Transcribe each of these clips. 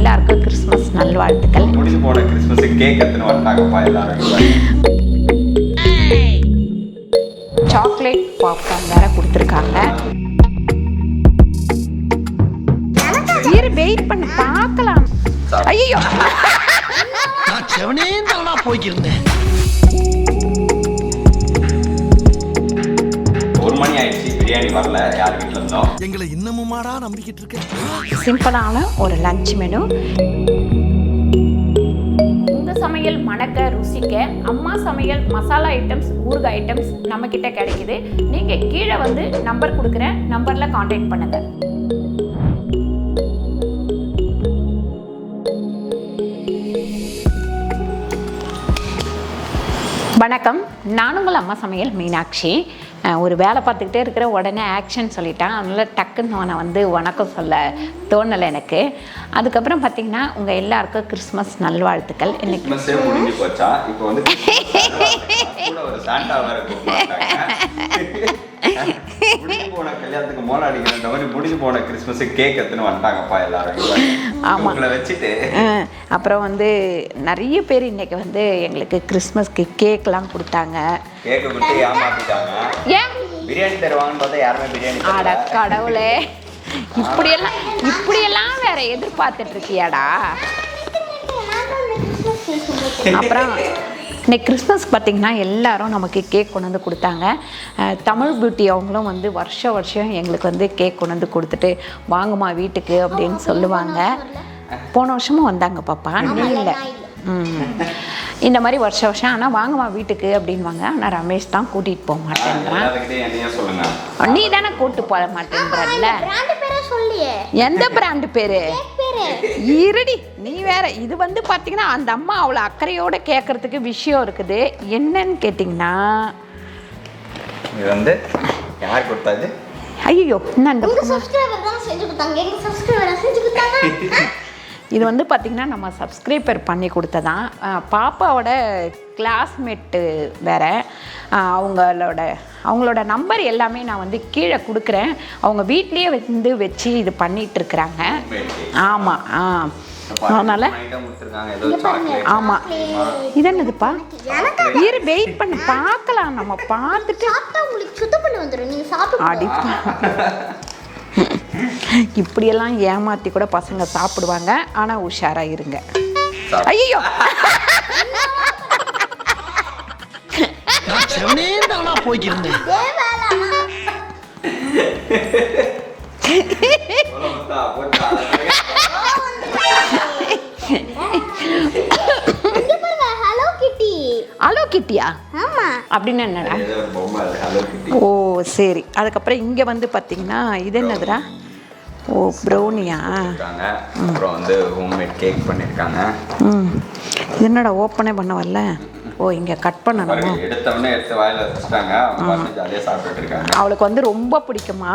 எல்லாருக்கும் கிறிஸ்மஸ் நல்வாழ்த்துக்கள். முடிஞ்சு போன கிறிஸ்மஸ் கேக் எடுத்துன்னு வந்துட்டாங்கப்பா எல்லாரும். சாக்லேட் பாப்கார்ன் வேற கொடுத்துருக்காங்க. வெயிட் பண்ண பார்க்கலாம். ஐயோ போய்க்கிருந்தேன். 1 மணி ஆயிடுச்சு, பிரியாணி வரல. யார் வீட்டில் இருந்தோம்? எங்களை இன்னமுமாடா நம்பிக்கிட்டு இருக்கேன். சிம்பிளான ஒரு லஞ்ச் மெனு. உங்க சமையல் மணக்க ருசிக்க அம்மா சமையல் மசாலா ஐட்டம்ஸ், ஊறுகாய் ஐட்டம்ஸ் நம்ம கிட்ட கிடைக்குது. நீங்க கீழே வந்து நம்பர் கொடுக்குறேன், நம்பர்ல கான்டாக்ட் பண்ணுங்க. வணக்கம், நான் உங்கள் அம்மா சமையல் மீனாட்சி. ஒரு வேலை பார்த்துக்கிட்டே இருக்கிற உடனே ஆக்ஷன் சொல்லிட்டேன். அதனால் டக்குன்னு நான் வந்து வணக்கம் சொல்ல தோணலை எனக்கு. அதுக்கப்புறம் பார்த்தீங்கன்னா உங்கள் எல்லாருக்கும் கிறிஸ்மஸ் நல்வாழ்த்துக்கள். இன்னைக்கு முடிஞ்சு போச்சா? இப்போ வந்து ஒரு சாண்டா வேற முடிஞ்சு போன கல்யாணத்துக்கு மோள அடிக்கிற மாதிரி முடிஞ்சு போன கிறிஸ்மஸ் கேக் எடுத்துன்னு வந்துட்டாங்கப்பா எல்லாரும். ஆமாம் வச்சுட்டு அப்புறம் வந்து நிறைய பேர் இன்னைக்கு வந்து எங்களுக்கு கிறிஸ்மஸ்க்கு கேக்லாம் கொடுத்தாங்க. கேக்கு கொடுத்து ஏமாத்திட்டாங்க. ஏன் பிரியாணி தருவாங்கன்னு பார்த்தா யாருமே பிரியாணி அட கடவுளே, இப்படியெல்லாம் வேற எதிர்பார்த்துட்டு இருக்கியாடா? அப்புறம் இன்னைக்கு கிறிஸ்மஸ் பார்த்திங்கன்னா எல்லாரும் நமக்கு கேக் கொண்டு வந்து கொடுத்தாங்க. தமிழ் பியூட்டி அவங்களும் வந்து வருஷம் எங்களுக்கு வந்து கேக் கொண்டு வந்து கொடுத்துட்டு வாங்கம்மா வீட்டுக்கு அப்படின்னு சொல்லுவாங்க. போன வருஷமும் வந்தாங்க பாப்பா, நீ இல்லை. இந்த மாதிரி வருஷம் ஆனால் வாங்கம்மா வீட்டுக்கு அப்படின்வாங்க. ஆனால் ரமேஷ் தான் கூட்டிகிட்டு போக மாட்டேங்கிறான். நீ தானே கூப்பிட்டு போக மாட்டேங்கிறல்ல. எந்த பிராண்டு பேரு? இருடி நீ வேற. இது வந்து பார்த்தீங்கன்னா அந்த அம்மா அவ்வளோ அக்கறையோட கேட்கறதுக்கு விஷயம் இருக்குது. என்னன்னு கேட்டிங்கன்னா இது வந்து யார் கொடுத்தாது? ஐயோ இது வந்து பார்த்திங்கன்னா நம்ம சப்ஸ்கிரைபர் பண்ணி கொடுத்ததான். பாப்பாவோட கிளாஸ்மேட்டு வேறு. அவங்களோட நம்பர் எல்லாமே நான் வந்து கீழே கொடுக்குறேன். அவங்க வீட்லேயே வந்து வச்சு இது பண்ணிகிட்ருக்குறாங்க. ஆமாம் அதனால் ஆமாம். இது என்னதுப்பா? இரு வெயிட் பண்ண பார்க்கலாம். நம்ம பார்த்துட்டு அடிப்பா. இப்படியெல்லாம் ஏமாற்றி கூட பசங்க சாப்பிடுவாங்க. ஆனால் உஷாராக இருங்க. ஐயோ போய்க்கிருந்தேன். ஹலோ கிட்டியா? அப்படின்னு என்னடா? ஓ சரி. அதுக்கப்புறம் இங்கே வந்து பார்த்தீங்கன்னா இது என்னதுடா? ஓ ப்ரௌனியா? அப்புறம் வந்து ஹோம்மேட் கேக் பண்ணியிருக்காங்க. இது என்னடா ஓப்பனே பண்ண வரல? ஓ இங்கே கட் பண்ணணும். எடுத்தவொடனே எடுத்து வாயில வச்சுட்டாங்க. ஜாலியாக சாப்பிட்டுட்டு இருக்காங்க. அவளுக்கு வந்து ரொம்ப பிடிக்குமா.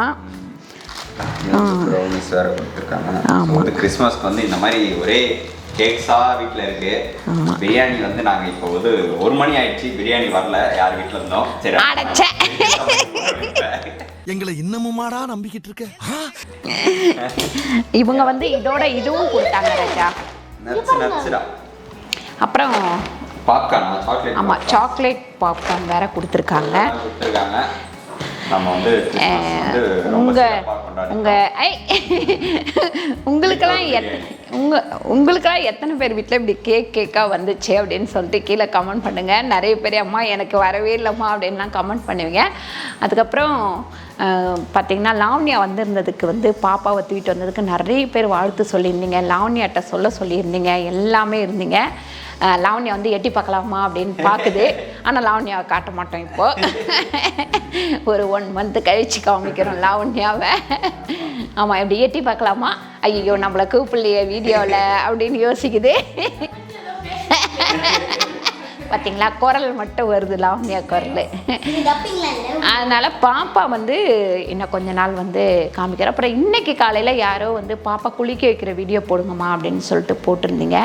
ப்ரௌனிஸ் வேறு கொடுத்துருக்காங்க. கிறிஸ்மஸ்க்கு வந்து இந்த மாதிரி ஒரே கேக்ஸா வீட்டில் இருக்கு. பிரியாணி வந்து நாங்கள் இப்போ வந்து 1 மணி ஆயிடுச்சு, பிரியாணி வரல. யார் வீட்டில் இருந்தோம்? சரி எங்களை இன்னமுமாடா நம்பிக்கிட்டு இருக்க. இவங்க வந்து இதோட இதுவும் கொடுத்தாங்க ராஜா. நட்ஸ்டா. அப்புறம் பாப்கார்ன், சாக்லேட். ஆமாம் சாக்லேட் பாப்கார்ன் வேற கொடுத்துருக்காங்க. நம்ம வந்து உங்களுக்கெல்லாம் எத்தனை பேர் வீட்டில் இப்படி கேக்காக வந்துச்சு அப்படின்னு சொல்லிட்டு கீழே கமெண்ட் பண்ணுங்கள். நிறைய பேர் அம்மா எனக்கு வரவே இல்லைம்மா அப்படின்லாம் கமெண்ட் பண்ணுவீங்க. அதுக்கப்புறம் பார்த்திங்கன்னா லாவண்யா வந்திருந்ததுக்கு வந்து பாப்பாவை தூக்கிட்டு வந்ததுக்கு நிறைய பேர் வாழ்த்து சொல்லியிருந்தீங்க. லாவண்யாட்ட சொல்லியிருந்தீங்க. எல்லாமே இருந்தீங்க. லாவண்யா வந்து எட்டி பார்க்கலாமா அப்படின்னு பார்க்குது. ஆனால் லாவண்யாவை காட்ட மாட்டோம். இப்போது ஒரு 1 மந்த் கழிச்சு காமிக்கிறோம் லாவண்யாவை. ஆமாம் எப்படி எட்டி பார்க்கலாமா? ஐயோ நம்மளை கூப்பிடலையே வீடியோவில் அப்படின்னு யோசிக்குது. பார்த்தீங்களா குரல் மட்டும் வருது, லாவண்யா குரல். அதனால் பாப்பா வந்து இன்னும் கொஞ்ச நாள் வந்து காமிக்கிறேன். அப்புறம் இன்றைக்கி காலையில் யாரோ வந்து பாப்பா குளிக்க வைக்கிற வீடியோ போடுங்கம்மா அப்படின்னு சொல்லிட்டு போட்டிருந்தீங்க.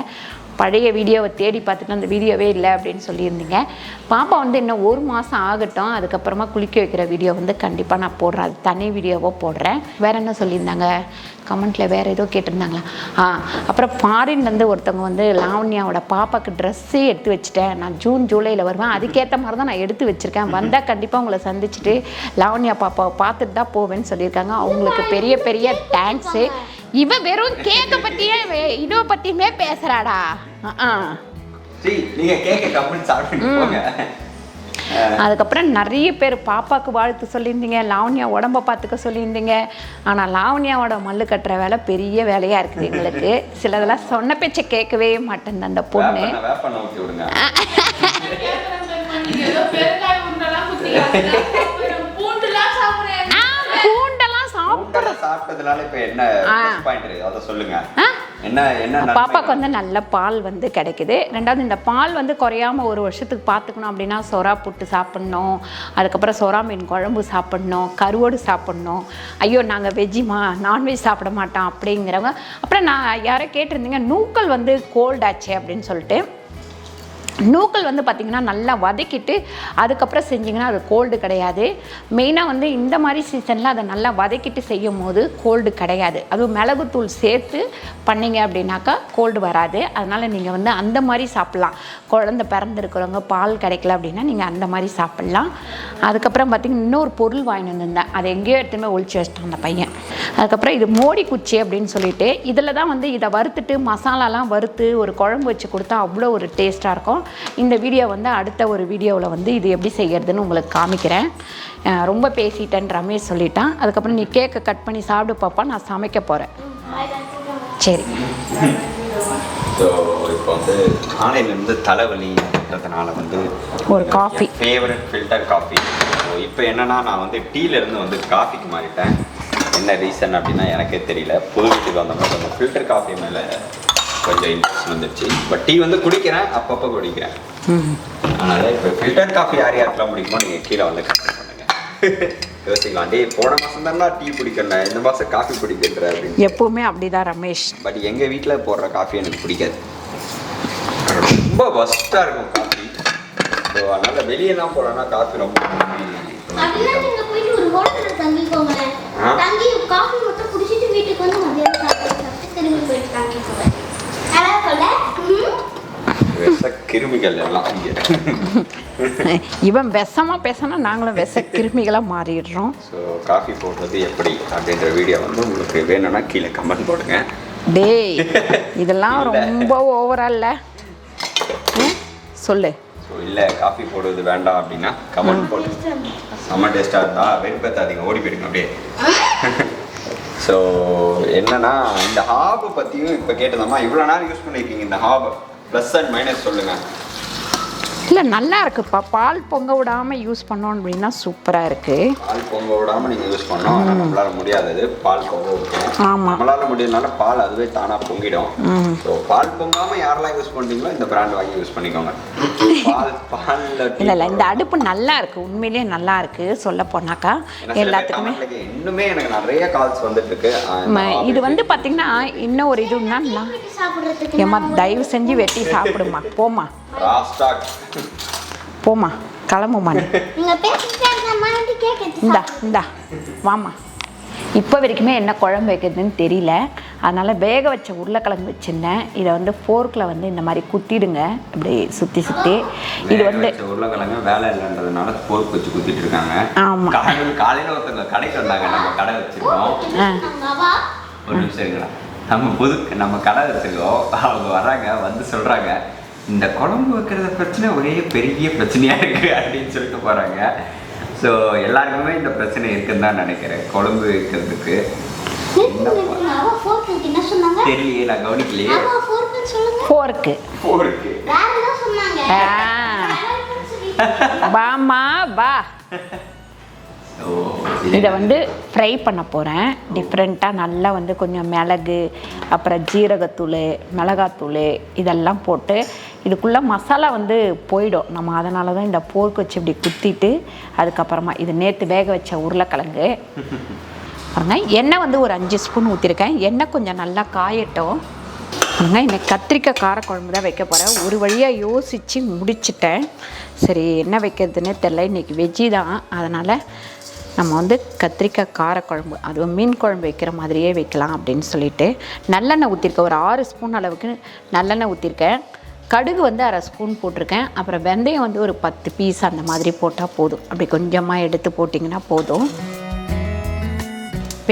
பழைய வீடியோவை தேடி பார்த்துட்டு அந்த வீடியோவே இல்லை அப்படின்னு சொல்லியிருந்தீங்க. பாப்பா வந்து இன்னும் 1 மாதம் ஆகட்டும், அதுக்கப்புறமா குளிக்க வைக்கிற வீடியோ வந்து கண்டிப்பாக நான் போடுறேன். அது தனி வீடியோவாக போடுறேன். வேறு என்ன சொல்லியிருந்தாங்க கமெண்ட்டில்? வேறு ஏதோ கேட்டிருந்தாங்களா? அப்புறம் ஃபாரின்லேருந்து ஒருத்தவங்க வந்து லாவண்யாவோட பாப்பாவுக்கு ட்ரெஸ்ஸே எடுத்து வச்சுட்டேன், நான் ஜூன் ஜூலையில் வருவேன், அதுக்கேற்ற மாதிரி தான் நான் எடுத்து வச்சுருக்கேன், வந்தால் கண்டிப்பாக உங்களை சந்திச்சுட்டு லாவண்யா பாப்பாவை பார்த்துட்டு தான் போவேன்னு சொல்லியிருக்காங்க. அவங்களுக்கு பெரிய பெரிய தேங்க்ஸு. இவன் வெறும் கேக்கை பற்றியே இதோ பற்றியுமே பேசுகிறாடா. அதுக்கப்புறம் நிறைய பேர் பாப்பாவுக்கு வாழ்த்து சொல்லியிருந்தீங்க, லாவண்யா உடம்ப பார்த்துக்க சொல்லியிருந்தீங்க. ஆனால் லாவண்யாவோட மல்லு கட்டுற வேலை பெரிய வேலையாக இருக்குது எங்களுக்கு. சிலதெல்லாம் சொன்ன பேச்சை கேட்கவே மாட்டேன் அந்த பொண்ணு. சாப்பிட்டதுனால இப்ப என்ன பாயிண்ட் அத சொல்லுங்க. பாப்பாக்கு வந்து நல்ல பால் வந்து கிடைக்குது. ரெண்டாவது இந்த பால் வந்து குறையாம 1 வருஷத்துக்கு பார்த்துக்கணும் அப்படின்னா சொரா புட்டு சாப்பிட்ணும், அதுக்கப்புறம் சொரா மீன் குழம்பு சாப்பிட்ணும், கருவோடு சாப்பிட்ணும். ஐயோ நாங்கள் வெஜ்ஜிமா நான்வெஜ் சாப்பிட மாட்டோம் அப்படிங்கிறவங்க. அப்புறம் நான் யாரோ கேட்டிருந்தீங்க நூக்கல் வந்து கோல்டாச்சு அப்படின்னு சொல்லிட்டு. நூக்கல் வந்து பார்த்திங்கன்னா நல்லா வதக்கிட்டு அதுக்கப்புறம் செஞ்சிங்கன்னா அது கோல்டு கிடையாது. மெயினாக வந்து இந்த மாதிரி சீசனில் அதை நல்லா வதக்கிட்டு செய்யும் போது கோல்டு கிடையாது. அதுவும் மிளகுத்தூள் சேர்த்து பண்ணிங்க அப்படின்னாக்கா கோல்டு வராது. அதனால் நீங்கள் வந்து அந்த மாதிரி சாப்பிட்லாம். குழந்தை பிறந்திருக்கிறவங்க பால் கிடைக்கல அப்படின்னா நீங்கள் அந்த மாதிரி சாப்பிட்லாம். அதுக்கப்புறம் பார்த்திங்கன்னா இன்னொரு பொருள் வாங்கிட்டு வந்திருந்தேன், அதை எங்கேயோ எடுத்துமே ஒழிச்சு வச்சிட்டான் அந்த பையன். அதுக்கப்புறம் இது மோடி குச்சி அப்படின்னு சொல்லிட்டு இதில் தான் வந்து இதை வறுத்துட்டு மசாலாலாம் வறுத்து ஒரு குழம்பு வச்சு கொடுத்தா அவ்வளோ ஒரு டேஸ்ட்டாக இருக்கும். இந்த வீடியோ வந்து அடுத்த ஒரு வீடியோவில் வந்து இது எப்படி செய்யறதுன்னு உங்களுக்கு காமிக்கிறேன். ரொம்ப பேசிட்டேன்னு ரமேஷ் சொல்லிட்டான். அதுக்கப்புறம் நீ கேக்கை கட் பண்ணி சாப்பிடு பாப்பா, நான் சமைக்க போகிறேன். சரி. ஸோ இப்போ வந்து காலையிலேருந்து தலைவலின்றதுனால வந்து ஒரு coffee, favourite filter coffee. So இப்போ என்னென்னா நான் வந்து டீலேருந்து வந்து காஃபிக்கு மாறிட்டேன். என்ன ரீசன் அப்படின்னா எனக்கே தெரியல. புது வீட்டுக்கு வந்தோம்னா கொஞ்சம் ஃபில்டர் காஃபி மேலே கொஞ்சம் இன்ட்ரெஸ்ட் வந்துடுச்சு. பட் டீ வந்து குடிக்கிறேன், அப்பப்போ குடிக்கிறேன். அதனால் இப்போ ஃபில்டர் காஃபி யார் யாருக்கெல்லாம் பிடிக்குமோ நீங்கள் கீழே வந்து கமெண்ட் பண்ணுங்கள். யோசிக்கலாம், டே போன மாதம் தானே டீ குடிக்கணும், இந்த மாதம் காஃபி குடிக்கின்ற அப்படின்னு. எப்பவுமே அப்படிதான் ரமேஷ். பட் எங்கள் வீட்டில் போடுற காஃபி எனக்கு பிடிக்காது, ரொம்ப ஃபஸ்ட்டாக இருக்கும் காஃபி. ஸோ அதனால் வெளியெல்லாம் போகிறோன்னா காஃபி ரொம்ப கிருமிகள் எல்லாம். இவன் விஷமா பேசினா நாங்களும் விஷ கிருமிகளாக மாறிடுறோம். ஸோ காஃபி போடுறது எப்படி அப்படின்ற வீடியோ வந்து உங்களுக்கு வேணும்னா கீழே கமெண்ட் போடுங்க. டேய் இதெல்லாம் ரொம்ப ஓவரால்ல சொல்லு. ஸோ இல்லை காஃபி போடுறது வேண்டாம் அப்படின்னா கமெண்ட் போடுங்க. செம்ம டேஸ்ட்டாக இருந்தால் வெறுப்பேற்றாதீங்க, ஓடி போயிடுங்க அப்படியே. ஸோ என்னன்னா இந்த ஹாபை பற்றியும் இப்போ கேட்டதம்மா, இவ்வளோ நேரம் யூஸ் பண்ணியிருக்கீங்க இந்த ஹாபை, ப்ளஸ் அண்ட் மைனஸ் சொல்லுங்கள். இல்லை நல்லா இருக்குப்பா, பால் பொங்க விடாமல் யூஸ் பண்ணோம் அப்படின்னா சூப்பராக இருக்குது. பால் பொங்க விடாமல் நீங்கள் யூஸ் பண்ணோம், ஆனால் நம்மளால் முடியாதது பால் பொங்க விட்டோம். ஆமாம், நம்மளால் முடியறதுனால பால் அதுவே தானாக பொங்கிடும். ஸோ பால் பொங்காமல் யாரெல்லாம் யூஸ் பண்ணுறீங்களோ இந்த பிராண்ட் வாங்கி யூஸ் பண்ணிக்கோங்க. இல்லை இந்த அடுப்பு நல்லா இருக்குது, உண்மையிலேயே நல்லா இருக்குது சொல்ல போனாக்கா. எல்லாத்துக்குமே இன்னுமே எனக்கு நிறைய கால்ஸ் வந்துட்டு இருக்கு. இது வந்து பார்த்தீங்கன்னா இன்னும் ஒரு இதுன்னா ஏமா தயவு செஞ்சு வெட்டி சாப்பிடுமா, போமா போமா கிளம்புமா, இந்தா இந்தா வாமா. இப்போ வரைக்குமே என்ன குழம்பு வைக்கிறதுன்னு தெரியல, அதனால் வேக வச்ச உருளைக்கிழங்கு வச்சுருந்தேன். இதை வந்து ஃபோர்க்கில் வந்து இந்த மாதிரி குத்திடுங்க, இப்படி சுற்றி சுற்றி. இது வந்து உருளைக்கிழங்கு வேலை இல்லைன்றதுனால ஃபோர்க் வச்சு குத்திட்டு இருக்காங்க. ஆமாம், காலையில் ஒருத்தவங்க கடைக்கு வந்தாங்க, நம்ம கடை வச்சுருக்கோம். ஒரு நிமிஷம் இருக்கலாம், நம்ம கடை வச்சுருக்கோம். அவங்க வர்றாங்க, வந்து சொல்கிறாங்க இந்த குழம்பு வைக்கிறத பிரச்சனை ஒரே பெரிய பிரச்சனையாக இருக்குது அப்படின்னு சொல்லிட்டு போகிறாங்க. ஸோ எல்லாருக்குமே இந்த பிரச்சனை இருக்குன்னு தான் நினைக்கிறேன். குழம்பு வைக்கிறதுக்கு தெரியலையே, நான் கவனிக்கலையே. ஃபோர்க்கு பாமா பா. இதை வந்து ஃப்ரை பண்ண போகிறேன் டிஃப்ரெண்ட்டாக. நல்லா வந்து கொஞ்சம் மிளகு, அப்புறம் ஜீரகத்தூள், மிளகாத்தூள் இதெல்லாம் போட்டு இதுக்குள்ளே மசாலா வந்து போயிடும். நம்ம அதனால தான் இந்த போர்க் வச்சு இப்படி குத்திட்டு அதுக்கப்புறமா இது நேற்று வேக வச்ச உருளைக்கிழங்கு பாருங்க. எண்ணெய் வந்து ஒரு 5 ஸ்பூன் ஊற்றிருக்கேன். எண்ணெய் கொஞ்சம் நல்லா காயட்டும். இன்னைக்கு கத்திரிக்காய் காரக்குழம்பு தான் வைக்க போகிறேன். ஒரு வழியாக யோசித்து முடிச்சிட்டேன். சரி என்ன வைக்கிறதுனே தெரில. இன்றைக்கி வெஜ்ஜி தான், அதனால் நம்ம வந்து கத்திரிக்காய் காரக்குழம்பு அதுவும் மீன் குழம்பு வைக்கிற மாதிரியே வைக்கலாம் அப்படின்னு சொல்லிட்டு நல்லெண்ணெய் ஊற்றிருக்கேன். ஒரு 6 ஸ்பூன் அளவுக்கு நல்லெண்ணெய் ஊற்றிருக்கேன். கடுகு வந்து 1/2 ஸ்பூன் போட்டிருக்கேன். அப்புறம் வெந்தயம் வந்து ஒரு 10 பீஸ் அந்த மாதிரி போட்டால் போதும். அப்படி கொஞ்சமாக எடுத்து போட்டிங்கன்னா போதும்.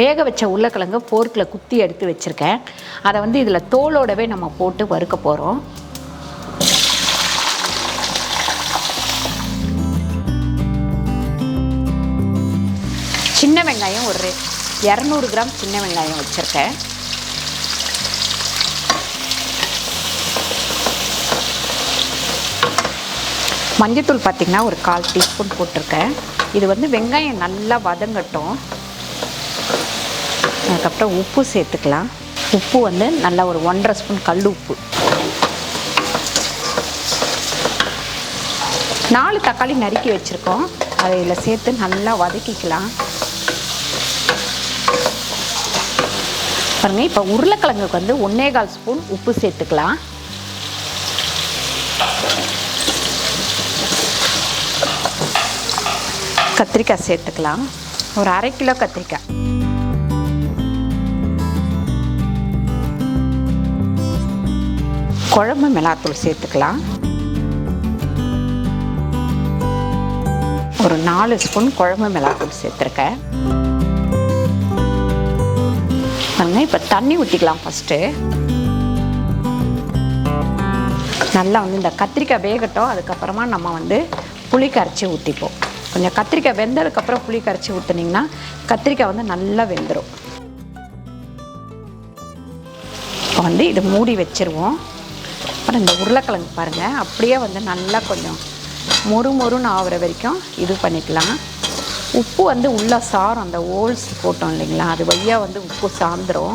வேக வச்ச உருளைக்கிழங்கு போர்க்கில் குத்தி எடுத்து வச்சுருக்கேன். அதை வந்து இதில் தோலோடவே நம்ம போட்டு வறுக்க போகிறோம். சின்ன வெங்காயம் ஒரு 200 கிராம் சின்ன வெங்காயம் வச்சுருக்கேன். மஞ்சத்தூள் பார்த்திங்கன்னா ஒரு 1/4 டீஸ்பூன் போட்டிருக்கேன். இது வந்து வெங்காயம் நல்லா வதங்கட்டும். அதுக்கப்புறம் உப்பு சேர்த்துக்கலாம். உப்பு வந்து நல்லா ஒரு 1/2 ஸ்பூன் கல் உப்பு. 4 தக்காளி நறுக்கி வச்சுருக்கோம். அதை இதில் சேர்த்து நல்லா வதக்கிக்கலாம். பாருங்கள், இப்போ உருளைக்கிழங்குக்கு வந்து 1/4 ஸ்பூன் உப்பு சேர்த்துக்கலாம். கத்திரிக்காய் சேர்த்துக்கலாம். ஒரு 1/2 கிலோ கத்திரிக்காய். குழம்பு மிளகாத்தூள் சேர்த்துக்கலாம். ஒரு 4 ஸ்பூன் குழம்பு மிளகாத்தூள் சேர்த்துருக்கேன். இப்போ தண்ணி ஊற்றிக்கலாம். ஃபஸ்ட்டு நல்லா வந்து இந்த கத்திரிக்காய் வேகட்டும். அதுக்கப்புறமா நம்ம வந்து புளி கரைச்சி ஊற்றிப்போம். கொஞ்சம் கத்திரிக்காய் வெந்ததுக்கப்புறம் புளி கரைச்சி ஊற்றுனீங்கன்னா கத்திரிக்காய் வந்து நல்லா வெந்துடும். இப்போ வந்து இதை மூடி வச்சுருவோம். அப்புறம் இந்த உருளைக்கிழங்கு பாருங்கள், அப்படியே வந்து நல்லா கொஞ்சம் மொறுன்னு ஆகிற வரைக்கும் இது பண்ணிக்கலாம். உப்பு வந்து உள்ளே சாரம், அந்த ஓல்ஸ் போட்டோம் இல்லைங்களா, அது வழியாக வந்து உப்பு சார்ந்துடும்.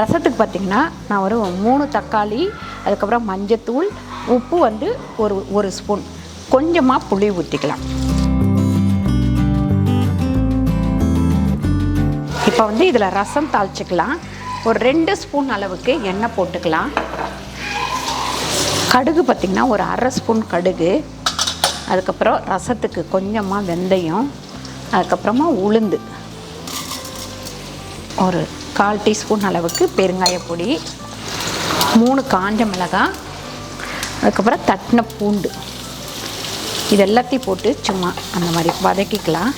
ரசத்துக்கு பார்த்திங்கன்னா நான் ஒரு 3 தக்காளி, அதுக்கப்புறம் மஞ்சத்தூள், உப்பு வந்து ஒரு ஸ்பூன், கொஞ்சமாக புளி ஊற்றிக்கலாம். இப்போ வந்து இதில் ரசம் தாளிச்சிக்கலாம். ஒரு 2 ஸ்பூன் அளவுக்கு எண்ணெய் போட்டுக்கலாம். கடுகு பார்த்திங்கன்னா ஒரு 1/2 ஸ்பூன் கடுகு, அதுக்கப்புறம் ரசத்துக்கு கொஞ்சமாக வெந்தயம், அதுக்கப்புறமா உளுந்து, ஒரு 1/4 டீஸ்பூன் அளவுக்கு பெருங்காயப்பொடி, 3 காஞ்ச மிளகாய், அதுக்கப்புறம் தட்டின பூண்டு, இது எல்லாத்தையும் போட்டு சும்மா அந்த மாதிரி வதக்கிக்கலாம்.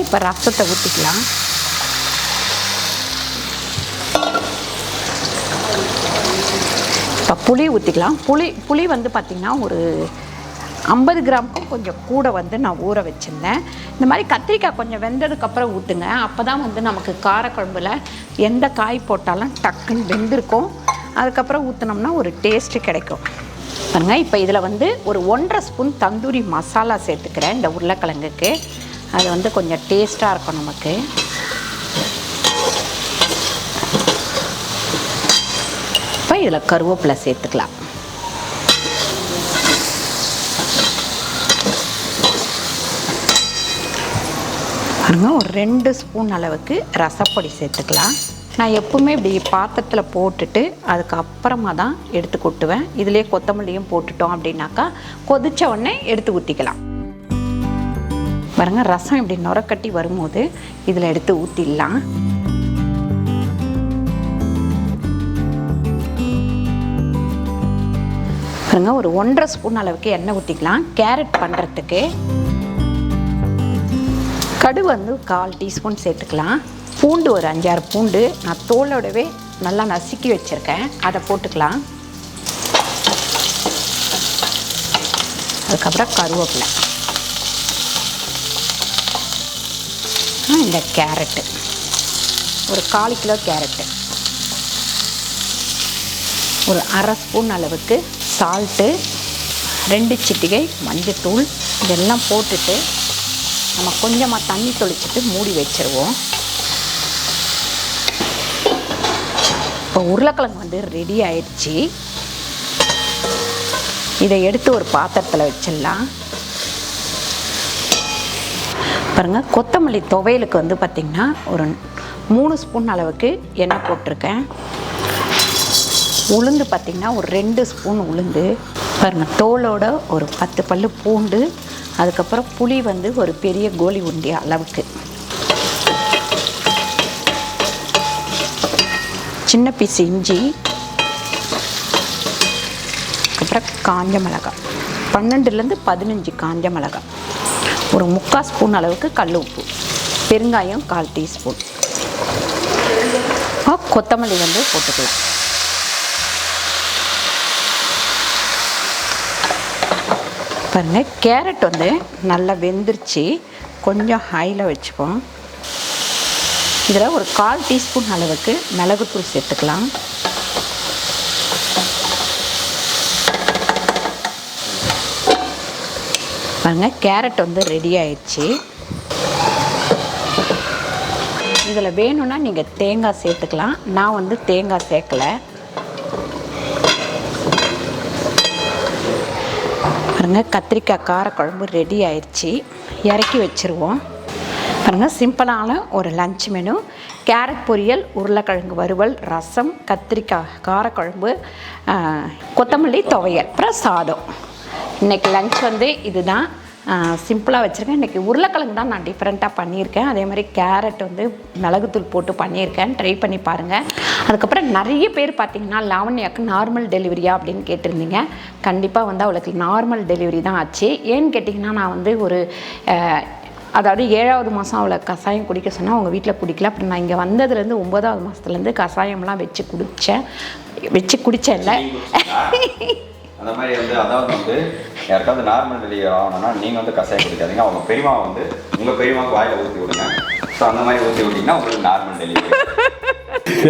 இப்போ ரசத்தை ஊற்றிக்கலாம். இப்போ புளி ஊற்றிக்கலாம். புளி வந்து பார்த்திங்கன்னா ஒரு 50 கிராமுக்கும் கொஞ்சம் கூட வந்து நான் ஊற வச்சுருந்தேன். இந்த மாதிரி கத்திரிக்காய் கொஞ்சம் வெந்ததுக்கப்புறம் ஊற்றுங்க. அப்போ தான் வந்து நமக்கு காரக்குழம்புல எந்த காய் போட்டாலும் டக்குன்னு வெந்திருக்கும். அதுக்கப்புறம் ஊற்றினோம்னா ஒரு டேஸ்ட்டு கிடைக்கும். பாருங்க, இப்போ இதில் வந்து ஒரு 1/2 ஸ்பூன் தந்தூரி மசாலா சேர்த்துக்கிறேன் இந்த உருளைக்கிழங்குக்கு. அது வந்து கொஞ்சம் டேஸ்ட்டாக இருக்கும் நமக்கு. இப்போ இதில் கருவேப்பிலை சேர்த்துக்கலாம். பாருங்க, ஒரு 2 ஸ்பூன் அளவுக்கு ரசப்பொடி சேர்த்துக்கலாம். நான் எப்பவுமே இப்படி பாத்திரத்தில் போட்டுட்டு அதுக்கப்புறமா தான் எடுத்து கொட்டுவேன். இதிலே கொத்தமல்லியும் போட்டுட்டோம் அப்படின்னாக்கா கொதித்த உடனே எடுத்து ஊற்றிக்கலாம். பாருங்க, ரசம் இப்படி நுரக்கட்டி வரும்போது இதில் எடுத்து ஊற்றிடலாம். பாருங்க, ஒரு 1/2 ஸ்பூன் அளவுக்கு எண்ணெய் ஊற்றிக்கலாம். கேரட் பண்ணுறதுக்கு கடுகு வந்து 1/4 டீஸ்பூன் சேர்த்துக்கலாம். பூண்டு ஒரு 5-6 பூண்டு நான் தோலோடவே நல்லா நசுக்கி வச்சுருக்கேன், அதை போட்டுக்கலாம். அதுக்கப்புறம் கருவேப்பிலை, இந்த கேரட்டு ஒரு 1/4 கிலோ கேரட்டு, ஒரு 1/2 ஸ்பூன் அளவுக்கு சால்ட்டு, 2 சிட்டிகை மஞ்சத்தூள், இதெல்லாம் போட்டுட்டு நம்ம கொஞ்சமாக தண்ணி தொளிச்சிட்டு மூடி வச்சுருவோம். இப்போ உருளைக்கிழங்கு வந்து ரெடி ஆயிடுச்சு. இதை எடுத்து ஒரு பாத்திரத்தில் வச்சிடலாம். பாருங்கள், கொத்தமல்லி துவையலுக்கு வந்து பார்த்திங்கன்னா ஒரு 3 ஸ்பூன் அளவுக்கு எண்ணெய் போட்டிருக்கேன். உளுந்து பார்த்திங்கன்னா ஒரு 2 ஸ்பூன் உளுந்து. பாருங்கள், தோலோட ஒரு 10 பல்லு பூண்டு. அதுக்கப்புறம் புளி வந்து ஒரு பெரிய கோலி உருண்டை அளவுக்கு. சின்ன பீஸ் இஞ்சி. அப்புறம் காஞ்ச மிளகாய் 12லேருந்து 15 காஞ்ச மிளகாய். ஒரு 3/4 ஸ்பூன் அளவுக்கு கல் உப்பு. பெருங்காயம் 1/4 டீஸ்பூன். கொத்தமல்லி வந்து போட்டுக்கலாம். பாருங்கள், கேரட் வந்து நல்லா வெந்துருச்சு. கொஞ்சம் ஹையில் வச்சுப்போம். இதில் ஒரு 1/4 டீஸ்பூன் அளவுக்கு மிளகுத்தூள் சேர்த்துக்கலாம். பாருங்கள், கேரட் வந்து ரெடி ஆயிடுச்சு. இதில் வேணும்னா நீங்கள் தேங்காய் சேர்த்துக்கலாம். நான் வந்து தேங்காய் சேர்க்கலை. பாருங்கள், கத்திரிக்காய் காரக்குழம்பு ரெடி ஆயிடுச்சு. இறக்கி வச்சுருவோம். பாருங்கள், சிம்பிளான ஒரு லஞ்ச் மெனு. கேரட் பொரியல், உருளைக்கிழங்கு வறுவல், ரசம், கத்திரிக்காய் காரக்குழம்பு, கொத்தமல்லி துவையல், அப்புறம் சாதம். இன்றைக்கி லஞ்ச் வந்து இதுதான். சிம்பிளாக வச்சுருக்கேன். இன்றைக்கி உருளைக்கிழங்கு தான் நான் டிஃப்ரெண்ட்டாக பண்ணியிருக்கேன். அதே மாதிரி கேரட் வந்து மிளகுத்தூள் போட்டு பண்ணியிருக்கேன். ட்ரை பண்ணி பாருங்கள். அதுக்கப்புறம் நிறைய பேர் பார்த்திங்கன்னா லாவண்யாவுக்கு நார்மல் டெலிவரியா அப்படின்னு கேட்டிருந்தீங்க. கண்டிப்பாக வந்து அவளுக்கு நார்மல் டெலிவரி தான் ஆச்சு. ஏன்னு கேட்டிங்கன்னா, நான் வந்து ஒரு அதாவது 7வது மாதம் அவளை கஷாயம் குடிக்க சொன்னால் அவங்க வீட்டில் குடிக்கல. அப்புறம் நான் இங்கே வந்ததுலேருந்து 9வது மாதத்துலேருந்து கஷாயம்லாம் வச்சு குடித்தேன்ல. அந்த மாதிரி வந்து அதாவது வந்து யாருக்காவது நார்மல் டெலிவரி ஆகணும்னா நீங்கள் வந்து கஷாயம் குடிக்காதீங்க. அவங்க பெரியமா வந்து உங்கள் பெரியமாவுக்கு வாயில் ஊற்றி விடுங்க. ஸோ அந்த மாதிரி ஊற்றி விட்டிங்கன்னா உங்களுக்கு நார்மல் டெலிவரி.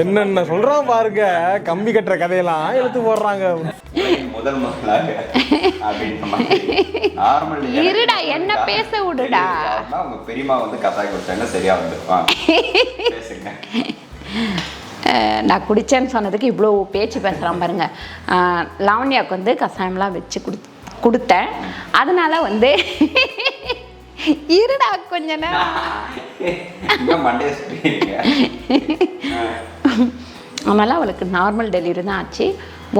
என்னென்ன சொல்கிறோம் பாருங்க, கம்பி கட்டுற கதையெல்லாம் எடுத்து போடுறாங்க. முதல் முதலாக அப்படின்ற மாதிரி நார்மல் இருடா, என்ன பேச விடுடா. உங்க பெரியமா வந்து கஷாயம் குடிச்சாங்க, சரியா வந்துருப்பாங்க. பேசுங்க. நான் குடித்தேன்னு சொன்னதுக்கு இவ்வளோ பேச்சு பேசுகிறான் பாருங்கள். லாவண்யாவுக்கு வந்து கஷாயம்லாம் வச்சு கொடுத்தேன். அதனால் வந்து இருடா கொஞ்ச நேரம். அதனால் அவளுக்கு நார்மல் டெலிவரி தான் ஆச்சு.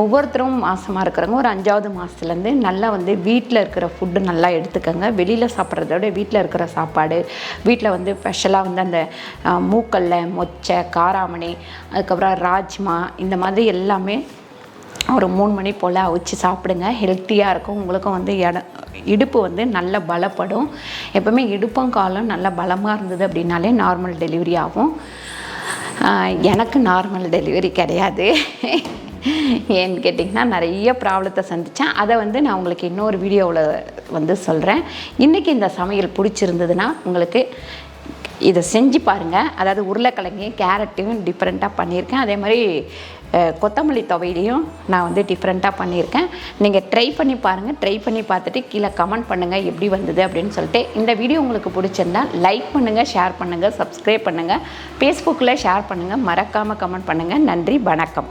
ஒவ்வொருத்தரும் மாதமாக இருக்கிறவங்க ஒரு 5வது மாதத்துலேருந்து நல்லா வந்து வீட்டில் இருக்கிற ஃபுட்டு நல்லா எடுத்துக்கோங்க. வெளியில் சாப்பிட்றத விட வீட்டில் இருக்கிற சாப்பாடு, வீட்டில் வந்து ஸ்பெஷலாக வந்து அந்த மூக்கல்ல, மொச்சை, காராமணி, அதுக்கப்புறம் ராஜ்மா, இந்த மாதிரி எல்லாமே ஒரு 3 மணி போல் அவிச்சு சாப்பிடுங்க. ஹெல்த்தியாக இருக்கும். உங்களுக்கும் வந்து இடுப்பு வந்து நல்லா பலப்படும். எப்போவுமே இடுப்பும் காலம் நல்லா பலமாக இருந்தது அப்படின்னாலே நார்மல் டெலிவரி ஆகும். எனக்கு நார்மல் டெலிவரி கிடையாது. ஏன்னு கேட்டிங்கன்னா, நிறைய ப்ராப்ளத்தை சந்தித்தேன். அதை வந்து நான் உங்களுக்கு இன்னொரு வீடியோவில் வந்து சொல்கிறேன். இன்றைக்கி இந்த சமையல் பிடிச்சிருந்ததுன்னா உங்களுக்கு இதை செஞ்சு பாருங்கள். அதாவது உருளைக்கிழங்கையும் கேரட்டையும் டிஃப்ரெண்ட்டாக பண்ணியிருக்கேன். அதே மாதிரி கொத்தமல்லி துவையிலையும் நான் வந்து டிஃப்ரெண்ட்டாக பண்ணியிருக்கேன். நீங்கள் ட்ரை பண்ணி பாருங்கள். ட்ரை பண்ணி பார்த்துட்டு கீழே கமெண்ட் பண்ணுங்கள் எப்படி வந்தது அப்படின்னு சொல்லிட்டு. இந்த வீடியோ உங்களுக்கு பிடிச்சிருந்தால் லைக் பண்ணுங்கள், ஷேர் பண்ணுங்கள், சப்ஸ்கிரைப் பண்ணுங்கள், ஃபேஸ்புக்கில் ஷேர் பண்ணுங்கள், மறக்காமல் கமெண்ட் பண்ணுங்கள். நன்றி, வணக்கம்.